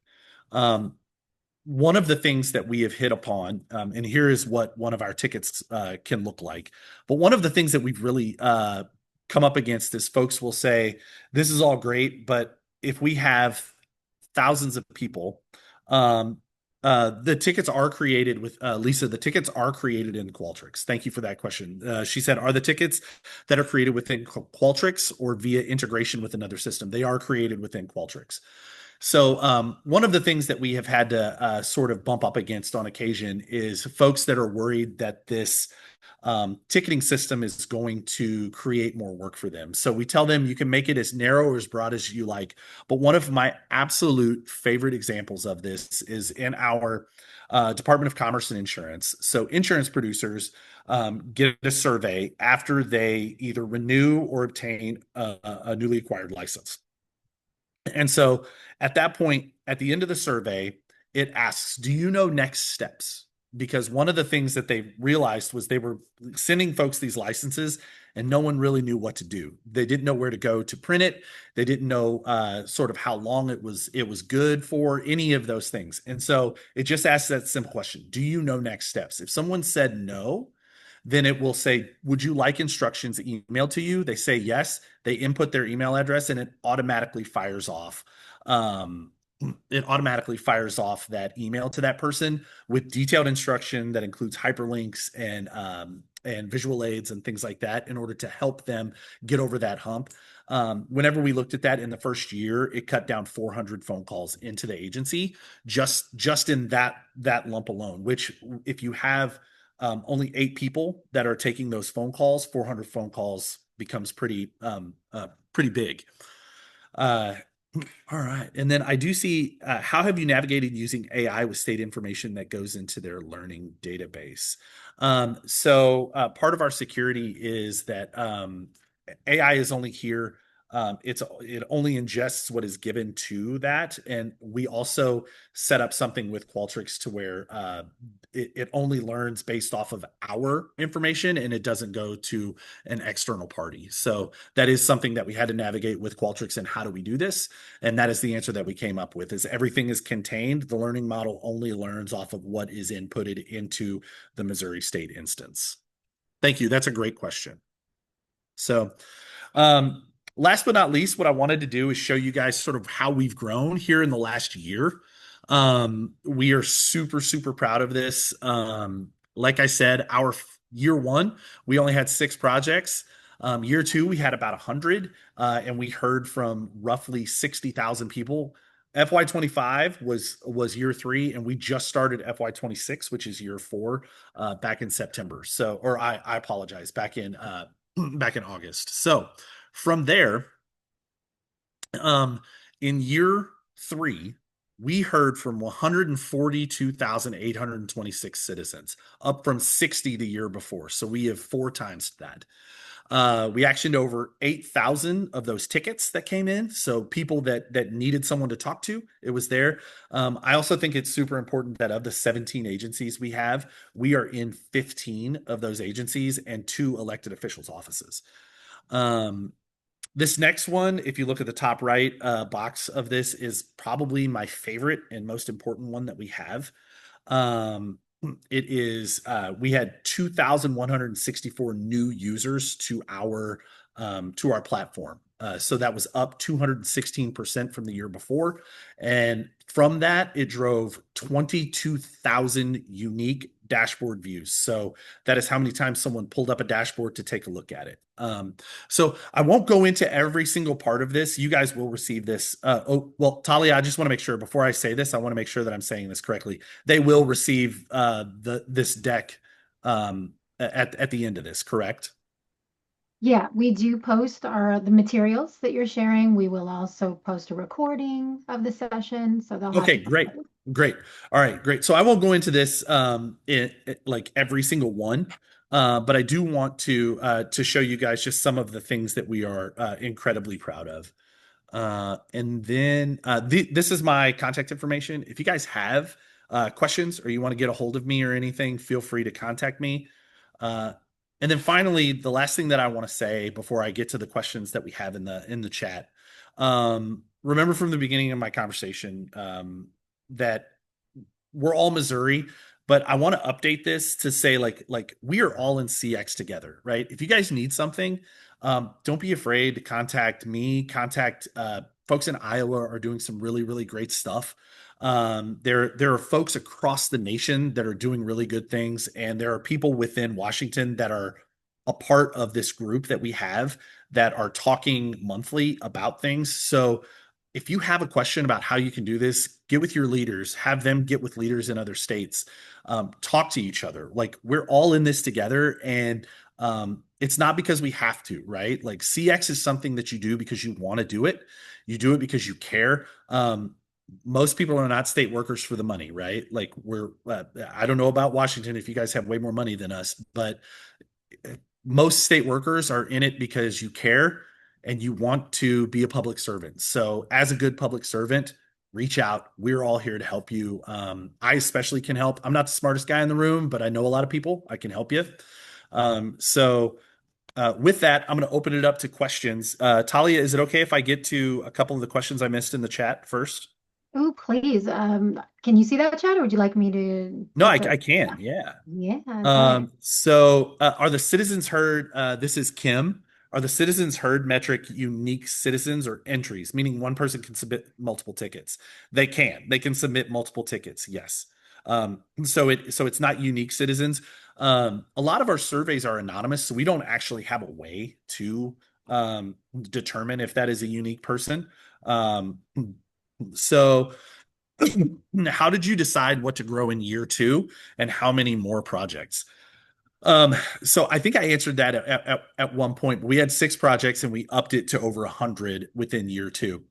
One of the things that we have hit upon, and here is what one of our tickets can look like. But one of the things that we've really come up against is folks will say, this is all great, but if we have thousands of people, the tickets are created with Lisa. The tickets are created in Qualtrics. Thank you for that question. She said, "Are the tickets that are created within Qualtrics or via integration with another system?" They are created within Qualtrics. So one of the things that we have had to sort of bump up against on occasion is folks that are worried that this ticketing system is going to create more work for them. So we tell them you can make it as narrow or as broad as you like. But one of my absolute favorite examples of this is in our Department of Commerce and Insurance. So insurance producers get a survey after they either renew or obtain a newly acquired license. And so at that point, at the end of the survey, it asks, do you know next steps? Because one of the things that they realized was they were sending folks these licenses and no one really knew what to do. They didn't know where to go to print it. They didn't know sort of how long it was good for, any of those things. And so it just asks that simple question, do you know next steps? If someone said no, then it will say, would you like instructions emailed to you? They say yes. They input their email address and it automatically fires off. It automatically fires off that email to that person with detailed instruction that includes hyperlinks and visual aids and things like that in order to help them get over that hump. Whenever we looked at that in the first year, it cut down 400 phone calls into the agency just in that lump alone. Which, if you have only 8 people that are taking those phone calls, 400 phone calls becomes pretty big. All right. And then I do see, how have you navigated using AI with state information that goes into their learning database? So part of our security is that AI is only here. It only ingests what is given to that. And we also set up something with Qualtrics to where it only learns based off of our information and it doesn't go to an external party. So that is something that we had to navigate with Qualtrics, and how do we do this? And that is the answer that we came up with, is everything is contained. The learning model only learns off of what is inputted into the Missouri State instance. Thank you. That's a great question. So last but not least, what I wanted to do is show you guys sort of how we've grown here in the last year. We are super, super proud of this. Like I said, our year one, we only had 6 projects. Year two, we had about 100, and we heard from roughly 60,000 people. FY25 was year three, and we just started FY26, which is year four, back in September. So, or I apologize, back in back in August. So from there, um, in year three, we heard from 142,826 citizens, up from 60 the year before. So we have 4 times that. We actioned over 8,000 of those tickets that came in. So people that needed someone to talk to, it was there. I also think it's super important that of the 17 agencies we have, we are in 15 of those agencies and 2 elected officials' offices. Um, this next one, if you look at the top right box of this, is probably my favorite and most important one that we have. Um, it is we had 2,164 new users to our platform. So that was up 216% from the year before. And from that, it drove 22,000 unique dashboard views. So that is how many times someone pulled up a dashboard to take a look at it. So I won't go into every single part of this. You guys will receive this. Oh, well, Talia, I just want to make sure before I say this, I want to make sure that I'm saying this correctly. They will receive this deck at the end of this, correct? Yeah, we do post the materials that you're sharing. We will also post a recording of the session, so they'll have Okay, great. both. Great. All right, great. So I won't go into this like every single one. But I do want to show you guys just some of the things that we are incredibly proud of. And then this is my contact information. If you guys have questions or you want to get a hold of me or anything, feel free to contact me. Uh, and then finally, the last thing that I want to say before I get to the questions that we have in the chat. Remember from the beginning of my conversation that we're all Missouri, but I want to update this to say like we are all in CX together, right? If you guys need something, don't be afraid to contact me. Contact folks in Iowa are doing some really really great stuff. There are folks across the nation that are doing really good things, and there are people within Washington that are a part of this group that we have that are talking monthly about things. So if you have a question about how you can do this, get with your leaders, have them get with leaders in other states, talk to each other. Like we're all in this together, and it's not because we have to, right? Like CX is something that you do because you want to do it. You do it because you care. Most people are not state workers for the money, right? Like I don't know about Washington if you guys have way more money than us, but most state workers are in it because you care and you want to be a public servant. So, as a good public servant, reach out. We're all here to help you. I especially can help. I'm not the smartest guy in the room, but I know a lot of people. I can help you. With that, I'm going to open it up to questions. Talia, is it okay if I get to a couple of the questions I missed in the chat first? Oh, please. Can you see that chat, or would you like me to No, put I the? can. Yeah. Yeah, go ahead. Are the citizens heard? This is Kim. Are the citizens heard metric unique citizens or entries, meaning one person can submit multiple tickets? They can. They can submit multiple tickets. Yes. So it's not unique citizens. A lot of our surveys are anonymous, so we don't actually have a way to determine if that is a unique person. Um, so how did you decide what to grow in year two and how many more projects? So I think I answered that at one point. We had 6 projects and we upped it to over 100 within year two.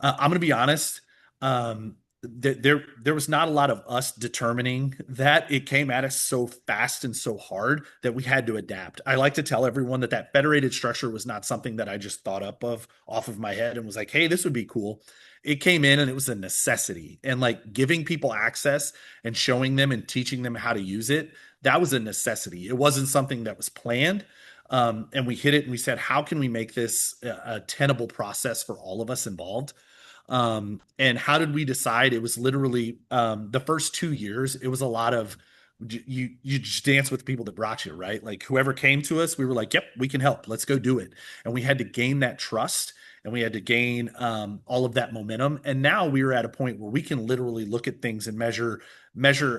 I'm going to be honest. There was not a lot of us determining that. It came at us so fast and so hard that we had to adapt. I like to tell everyone that that federated structure was not something that I just thought up of off of my head and was like, hey, this would be cool. It came in and it was a necessity. And like giving people access and showing them and teaching them how to use it, that was a necessity. It wasn't something that was planned. And we hit it and we said, how can we make this a tenable process for all of us involved? And how did we decide? It was literally the first 2 years, it was a lot of you just dance with the people that brought you, right? Like whoever came to us, we were like, yep, we can help. Let's go do it. And we had to gain that trust, and we had to gain all of that momentum. And now we are at a point where we can literally look at things and measure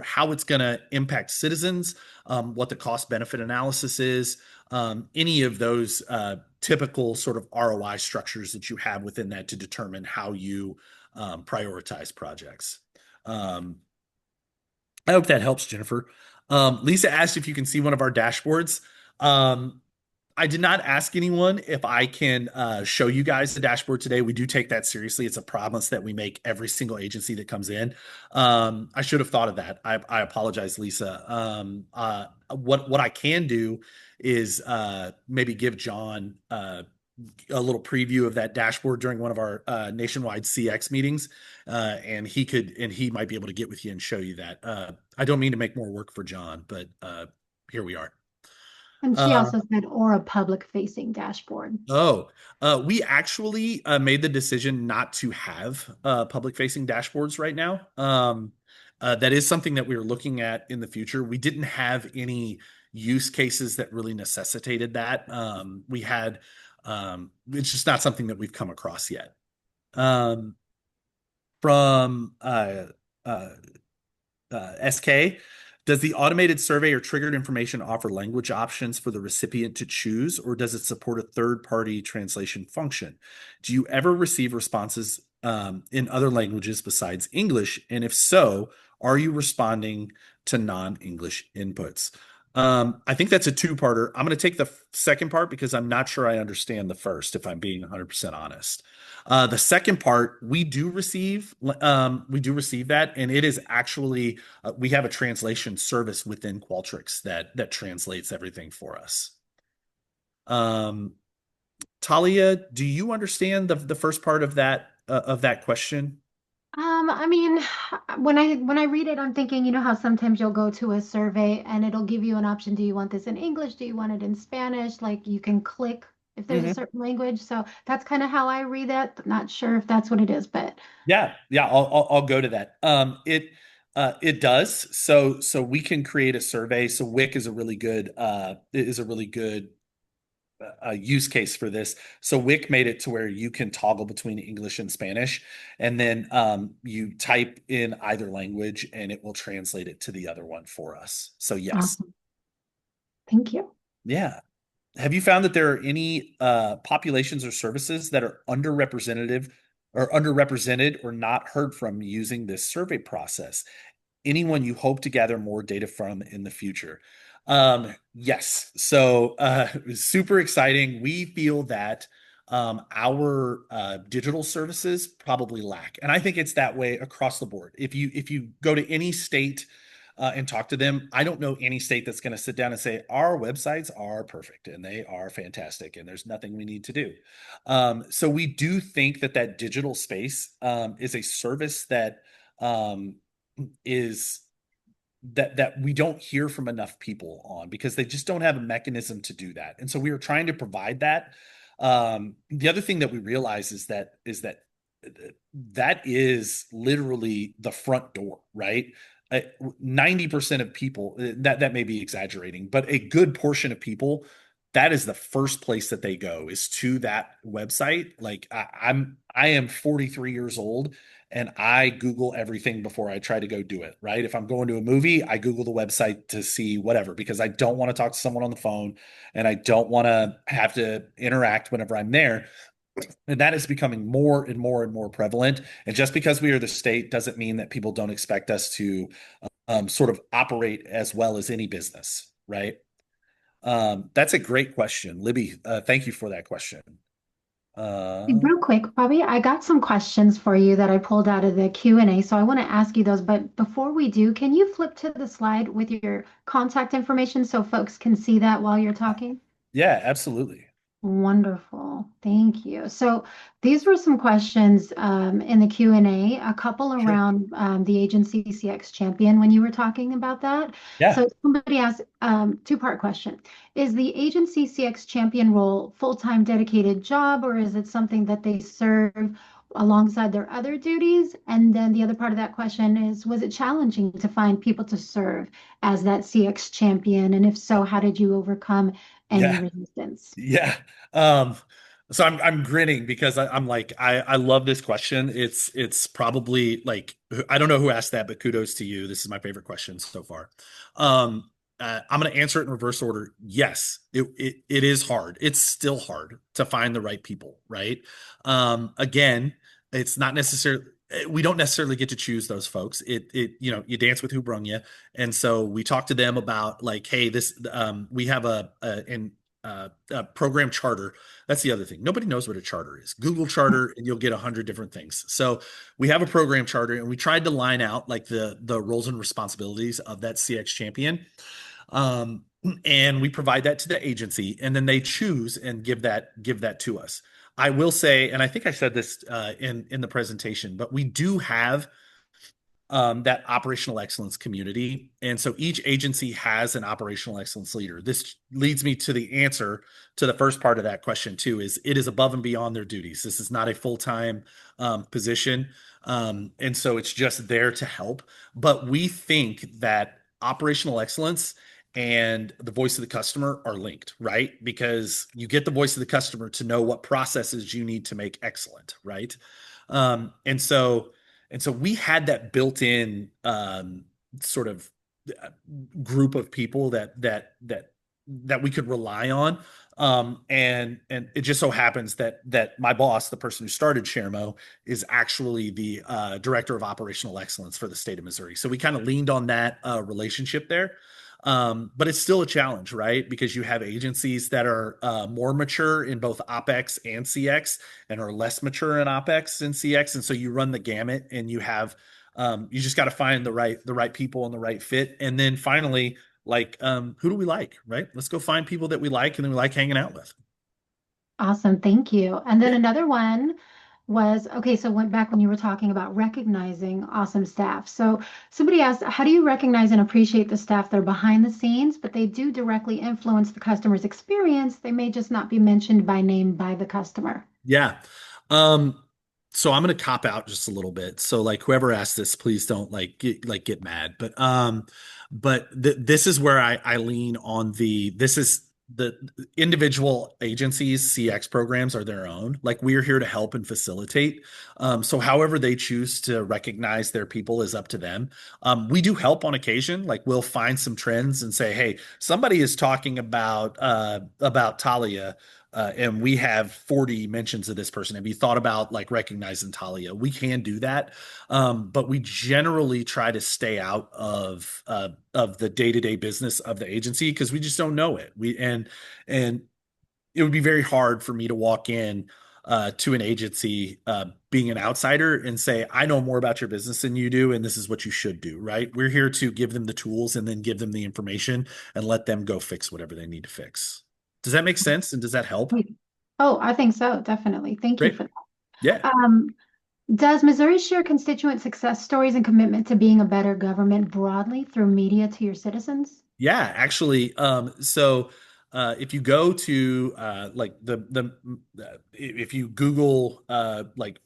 how it's going to impact citizens, what the cost benefit analysis is, any of those typical sort of ROI structures that you have within that to determine how you prioritize projects. Um, I hope that helps, Jennifer. Lisa asked if you can see one of our dashboards. Um, I did not ask anyone if I can show you guys the dashboard today. We do take that seriously. It's a promise that we make every single agency that comes in. I should have thought of that. I apologize, Lisa. What I can do is maybe give John a little preview of that dashboard during one of our nationwide CX meetings, and he might be able to get with you and show you that. I don't mean to make more work for John, but here we are. And she Uh, also said, or a public facing dashboard. Oh, we actually made the decision not to have public facing dashboards right now. That is something that we were looking at in the future. We didn't have any use cases that really necessitated that. It's just not something that we've come across yet. Um, from uh, SK, does the automated survey or triggered information offer language options for the recipient to choose, or does it support a third-party translation function? Do you ever receive responses in other languages besides English? And if so, are you responding to non-English inputs? I think that's a two-parter. I'm going to take the second part because I'm not sure I understand the first, if I'm being 100% honest. The second part, we do receive that, and it is actually we have a translation service within Qualtrics that translates everything for us. Um, Talia, do you understand the first part of that question? I mean, when I read it, I'm thinking, you know how sometimes you'll go to a survey and it'll give you an option. Do you want this in English? Do you want it in Spanish? Like you can click if there's a Mhm. certain language. So that's kind of how I read it. I'm not sure if that's what it is, but Yeah. I'll go to that. It does. So we can create a survey. So WIC is a really good use case for this. So WIC made it to where you can toggle between English and Spanish, and then you type in either language, and it will translate it to the other one for us. So yes, awesome. Thank you. yeah. Have you found that there are any populations or services that are underrepresented or not heard from using this survey process? Anyone you hope to gather more data from in the future? Yes. So super exciting. We feel that our digital services probably lack, and I think it's that way across the board. If you go to any state and talk to them, I don't know any state that's going to sit down and say our websites are perfect and they are fantastic and there's nothing we need to do. So we do think that digital space is a service that um, is that we don't hear from enough people on because they just don't have a mechanism to do that. And so we are trying to provide that. The other thing that we realize is that that is literally the front door, right? 90% of people, that may be exaggerating, but a good portion of people, that is the first place that they go is to that website. Like I am 43 years old and I Google everything before I try to go do it, right? If I'm going to a movie, I Google the website to see whatever because I don't want to talk to someone on the phone and I don't want to have to interact whenever I'm there. And that is becoming more and more and more prevalent. And just because we are the state doesn't mean that people don't expect us to sort of operate as well as any business, right? That's a great question. Libby, thank you for that question. Hey, Uh, real quick, Bobby, I got some questions for you that I pulled out of the Q&A, so I want to ask you those. But before we do, can you flip to the slide with your contact information so folks can see that while you're talking? yeah, absolutely. Wonderful. Thank you. So these were some questions in the Q&A, a couple Sure. around the agency CX champion when you were talking about that. Yeah. So somebody asked two-part question. Is the agency CX champion role full-time dedicated job or is it something that they serve alongside their other duties? And then the other part of that question is, was it challenging to find people to serve as that CX champion? And if so, how did you overcome any Yeah. resistance? Yeah. Um, so I'm grinning because I'm like I love this question. It's probably like I don't know who asked that, but kudos to you. This is my favorite question so far. I'm going to answer it in reverse order. Yes, it is hard. It's still hard to find the right people, right? Again, it's not necessarily we don't necessarily get to choose those folks. You dance with who brung you, and so we talk to them about like, hey, this we have a program charter. That's the other thing. Nobody knows what a charter is. Google charter, and you'll get 100 different things. So we have a program charter, and we tried to line out like the roles and responsibilities of that CX champion. Um, and we provide that to the agency, and then they choose and give that to us. I will say, and I think I said this in the presentation, but we do have that operational excellence community. And so each agency has an operational excellence leader. This leads me to the answer to the first part of that question, too, is it is above and beyond their duties. This is not a full-time position. And so it's just there to help. But we think that operational excellence and the voice of the customer are linked, right? Because you get the voice of the customer to know what processes you need to make excellent, right? Um, and so and so we had that built-in sort of uh, group of people that we could rely on. And it just so happens that my boss, the person who started ShareMo, is actually the director of operational excellence for the state of Missouri. So we kind of leaned on that relationship there. But it's still a challenge, right? Because you have agencies that are more mature in both OpEx and CX and are less mature in OpEx and CX. And so you run the gamut and you just got to find the right people and the right fit. And then finally, like, who do we like, right? Let's go find people that we like and then we like hanging out with. Awesome, thank you. And then Yeah. another one was, okay, so went back when you were talking about recognizing awesome staff. So somebody asked, how do you recognize and appreciate the staff that are behind the scenes, but they do directly influence the customer's experience? They may just not be mentioned by name by the customer. Yeah. Um, so I'm gonna cop out just a little bit. So like whoever asked this, please don't get mad. But this is where I lean on this is the individual agencies, CX programs are their own. Like we're here to help and facilitate. So however they choose to recognize their people is up to them. We do help on occasion. Like we'll find some trends and say, hey, somebody is talking about Talia and we have 40 mentions of this person. Have you thought about like recognizing Talia? We can do that, but we generally try to stay out of the day-to-day business of the agency because we just don't know it. And it would be very hard for me to walk in to an agency being an outsider and say, I know more about your business than you do, and this is what you should do, right? We're here to give them the tools and then give them the information and let them go fix whatever they need to fix. Does that make sense? And does that help? Wait. Oh, I think so, definitely. Thank you Great. for Yeah. that. Does Missouri share constituent success stories and commitment to being a better government broadly through media to your citizens? Yeah, actually, if you go to like if you Google like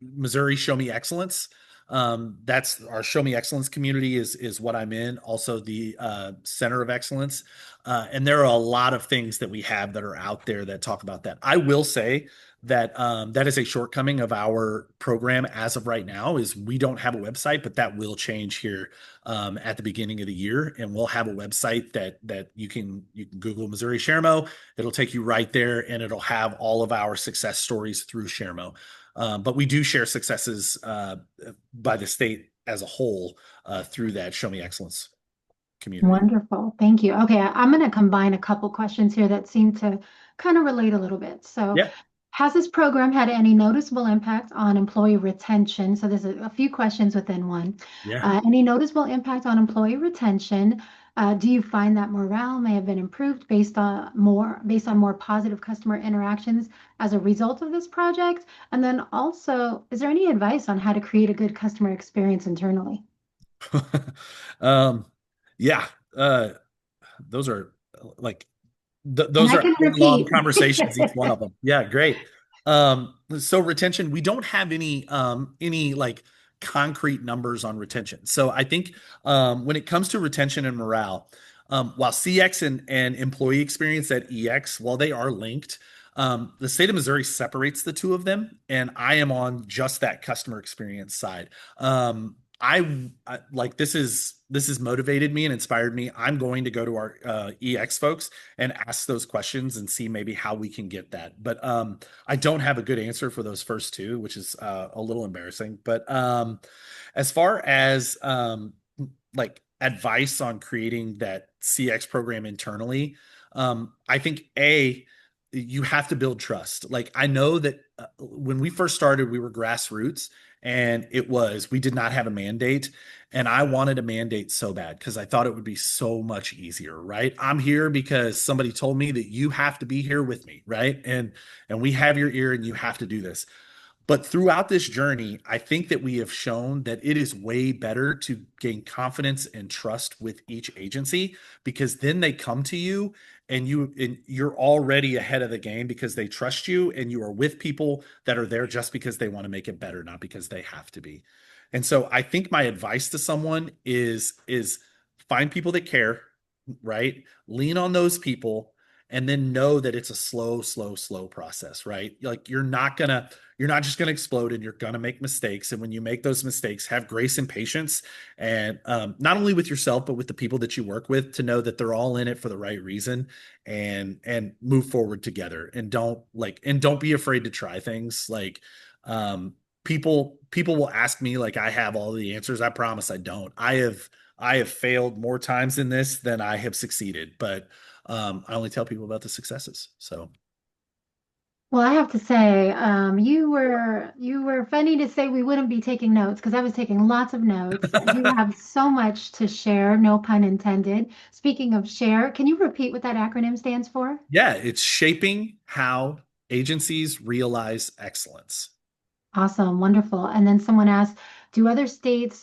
Missouri Show Me Excellence, that's our Show Me Excellence community is what I'm in. Also, the Center of Excellence, and there are a lot of things that we have that are out there that talk about that. I will say that that is a shortcoming of our program as of right now is we don't have a website, but that will change here at the beginning of the year, and we'll have a website that you can Google Missouri ShareMo. It'll take you right there, and it'll have all of our success stories through ShareMo. But we do share successes by the state as a whole through that Show Me Excellence community. Wonderful. Thank you. Okay, I'm going to combine a couple questions here that seem to kind of relate a little bit. So, Yeah, has this program had any noticeable impact on employee retention? So, there's a few questions within one. yeah. Any noticeable impact on employee retention? Do you find that morale may have been improved based on more positive customer interactions as a result of this project? And then also, is there any advice on how to create a good customer experience internally? um, yeah. Those are like And those I are can long repeat. conversations, each one of them. Yeah, great. So retention, we don't have any like concrete numbers on retention. So I think when it comes to retention and morale, while CX and employee experience at EX, while they are linked, the state of Missouri separates the two of them, and I am on just that customer experience side. I like this has motivated me and inspired me. I'm going to go to our EX folks and ask those questions and see maybe how we can get that. But I don't have a good answer for those first two, which is a little embarrassing. But as far as like advice on creating that CX program internally, I think you have to build trust. Like I know that when we first started, we were grassroots, and we did not have a mandate, and I wanted a mandate so bad because I thought it would be so much easier, right? I'm here because somebody told me that you have to be here with me, right? And we have your ear and you have to do this. But throughout this journey, I think that we have shown that it is way better to gain confidence and trust with each agency, because then they come to you and you're already ahead of the game because they trust you, and you are with people that are there just because they want to make it better, not because they have to be. And so I think my advice to someone is find people that care, right? Lean on those people, and then know that it's a slow process, right? Like you're not just gonna explode, and you're gonna make mistakes. And when you make those mistakes, have grace and patience, and not only with yourself but with the people that you work with, to know that they're all in it for the right reason, and move forward together. And don't be afraid to try things. Like um, people will ask me like I have all the answers. I promise I don't. I have failed more times in this than I have succeeded, but I only tell people about the successes. So Well, I have to say, you were funny to say we wouldn't be taking notes because I was taking lots of notes. You have so much to share, no pun intended. Speaking of share, can you repeat what that acronym stands for? yeah, it's shaping how agencies realize excellence. Awesome, wonderful. And then someone asked, do other state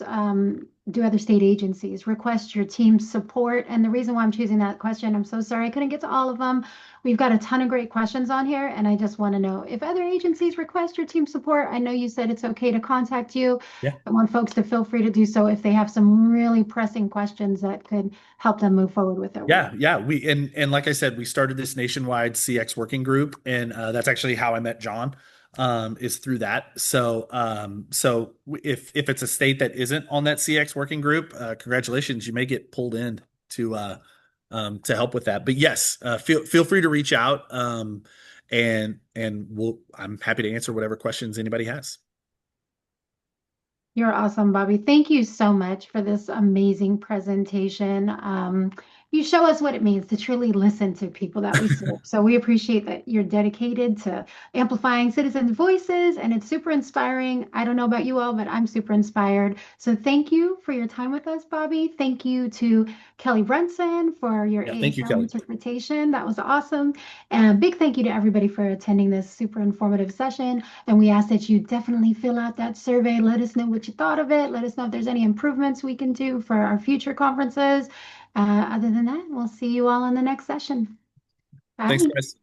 agencies request your team's support? And the reason why I'm choosing that question, I'm so sorry I couldn't get to all of them. We've got a ton of great questions on here, and I just want to know if other agencies request your team support. I know you said it's okay to contact you. Yeah. I want folks to feel free to do so if they have some really pressing questions that could help them move forward with their work. Yeah, we like I said, we started this nationwide CX working group, and that's actually how I met John. Is through that. So if it's a state that isn't on that CX working group, congratulations, you may get pulled in to to help with that. But yes, feel free to reach out, and I'm happy to answer whatever questions anybody has. You're awesome, Bobby. Thank you so much for this amazing presentation. You show us what it means to truly listen to people that we serve. So we appreciate that you're dedicated to amplifying citizens' voices, and it's super inspiring. I don't know about you all, but I'm super inspired. So thank you for your time with us, Bobby. Thank you to Kelly Brunson for your Yeah, thank you, ASL Kelly. interpretation. That was awesome. And a big thank you to everybody for attending this super informative session. And we ask that you definitely fill out that survey. Let us know what you thought of it. Let us know if there's any improvements we can do for our future conferences. Other than that, we'll see you all in the next session. Thanks, Bye. guys.